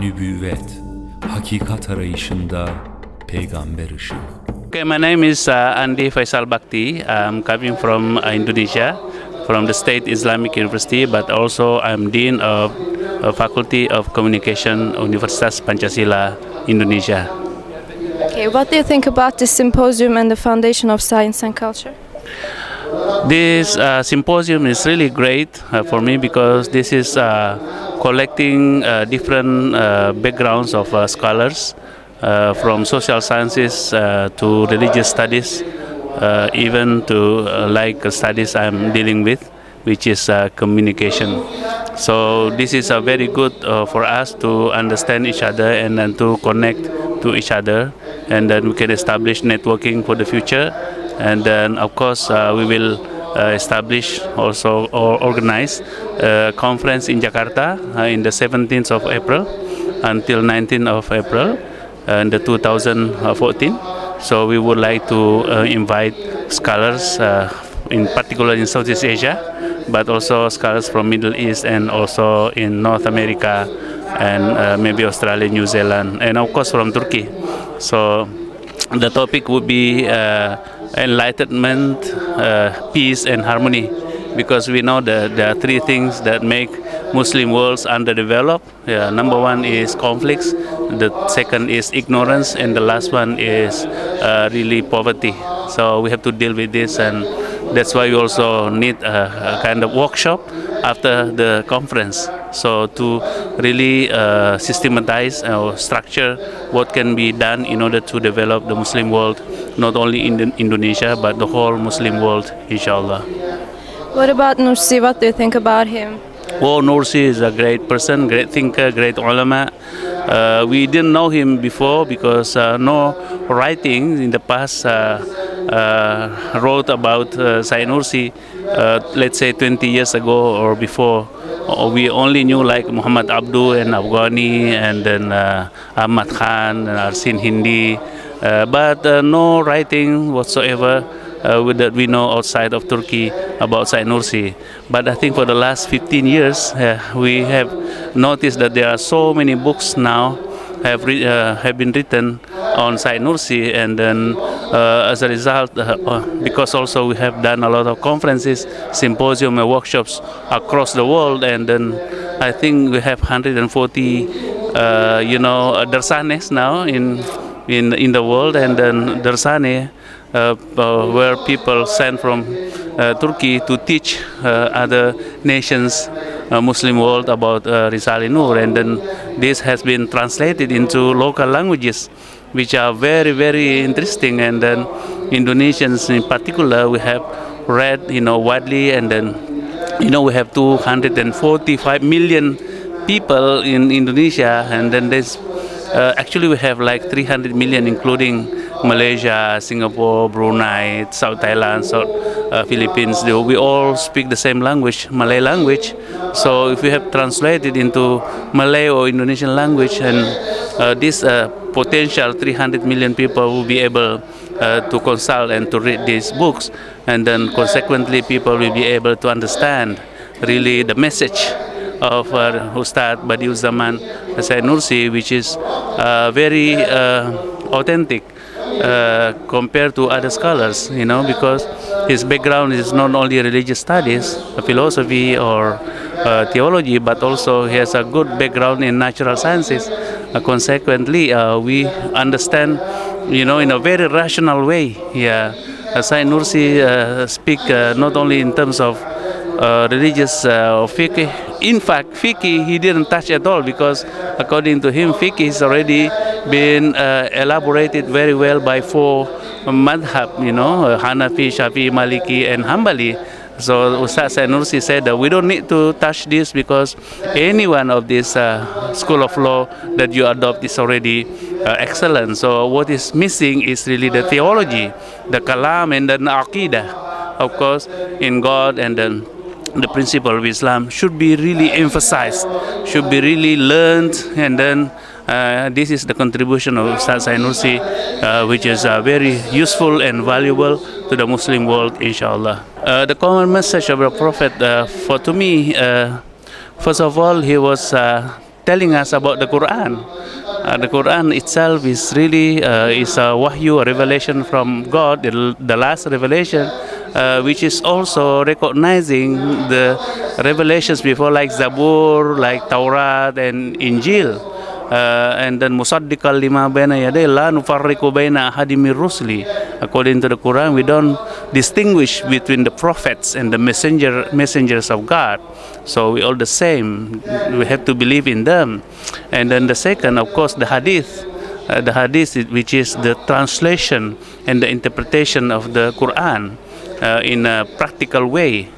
nübüvvet, hakikat arayışında peygamber ışığı. Okay, my name is Andi Bakti. I'm coming from Indonesia, from the State Islamic University, but also I'm Dean of Faculty of Communication, Universitas Pancasila, Indonesia. Okay, what do you think about this symposium and the Foundation of Science and Culture? This symposium is really great for me because this is collecting different backgrounds of scholars from social sciences to religious studies, even to like studies I'm dealing with, which is communication. So this is very good for us to understand each other and then to connect to each other, and then we can establish networking for the future. And then of course we will establish also or organize a conference in Jakarta in the 17th of April until 19th of April in the 2014. So we would like to invite scholars in particular in Southeast Asia, but also scholars from Middle East and also in North America and maybe Australia, New Zealand, and of course from Turkey. So the topic would be enlightenment, peace and harmony, because we know that there are three things that make Muslim worlds underdeveloped. Number one is conflicts, the second is ignorance, and the last one is really poverty. So we have to deal with this, and that's why we also need a kind of workshop after the conference. So to really systematize or structure what can be done in order to develop the Muslim world, not only in Indonesia, but the whole Muslim world, inshallah. What about Nursi? What do you think about him? Oh, Nursi is a great person, great thinker, great ulama. We didn't know him before because no writing in the past wrote about Sayyid Nursi, let's say 20 years ago or before. We only knew like Muhammad Abdu and Afghani and then Ahmad Khan and Arsin Hindi, but no writing whatsoever that we know outside of Turkey about Sayyid Nursi. But I think for the last 15 years we have noticed that there are so many books now have been written on Sayyid Nursi, and then as a result, because also we have done a lot of conferences, symposium and workshops across the world, and then I think we have 140 darsanes now in the world, and then darsane where people sent from Turkey to teach other nations, Muslim world about Risale-i Nur, and then this has been translated into local languages, which are very, very interesting. And then Indonesians in particular, we have read, widely, and then, we have 245 million people in Indonesia, and then there's actually we have like 300 million, including Malaysia, Singapore, Brunei, South Thailand, South Philippines. We all speak the same language, Malay language. So if we have translated into Malay or Indonesian language, and this potential 300 million people will be able to consult and to read these books, and then consequently people will be able to understand really the message of Ustad Bediüzzaman Sayyid Nursi, which is very authentic compared to other scholars, because his background is not only religious studies, philosophy or theology, but also he has a good background in natural sciences. Consequently, we understand, in a very rational way. Sayyid Nursi speak not only in terms of religious or fiqh. In fact, fiqh he didn't touch at all, because according to him, fiqh is already been elaborated very well by 4 madhab, Hanafi, Shafi'i, Maliki and Hanbali. So Ustaz Sayyid Nursi said that we don't need to touch this, because any one of this school of law that you adopt is already excellent. So what is missing is really the theology, the kalam and the aqidah, of course, in God, and then the principle of Islam should be really emphasized, should be really learned, and then this is the contribution of Ustaz Sayyid Nursi, which is very useful and valuable to the Muslim world, inshallah. The common message of the Prophet, to me, first of all, he was telling us about the Quran. The Quran itself is really is a wahyu, a revelation from God, the last revelation, which is also recognizing the revelations before, like Zabur, like Taurat and Injil. And then musaddiqal lima baina yaday la nufarriqu baina ahadim mir rusuli. According to the Quran, we don't distinguish between the prophets and the messengers of God. So we all the same. We have to believe in them. And then the second, of course, the hadith. The hadith, which is the translation and the interpretation of the Quran in a practical way,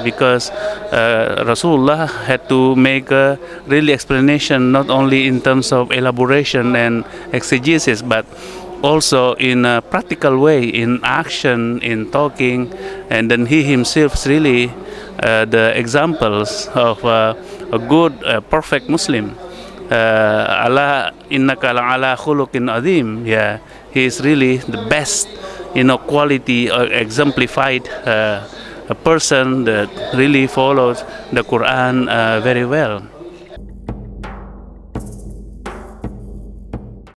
because Rasulullah had to make a really explanation not only in terms of elaboration and exegesis, but also in a practical way, in action, in talking. And then he himself is really the examples of a good, perfect Muslim. Allah innaka ala khuluqin azim. Yeah, he is really the best, quality or exemplified a person that really follows the Quran very well.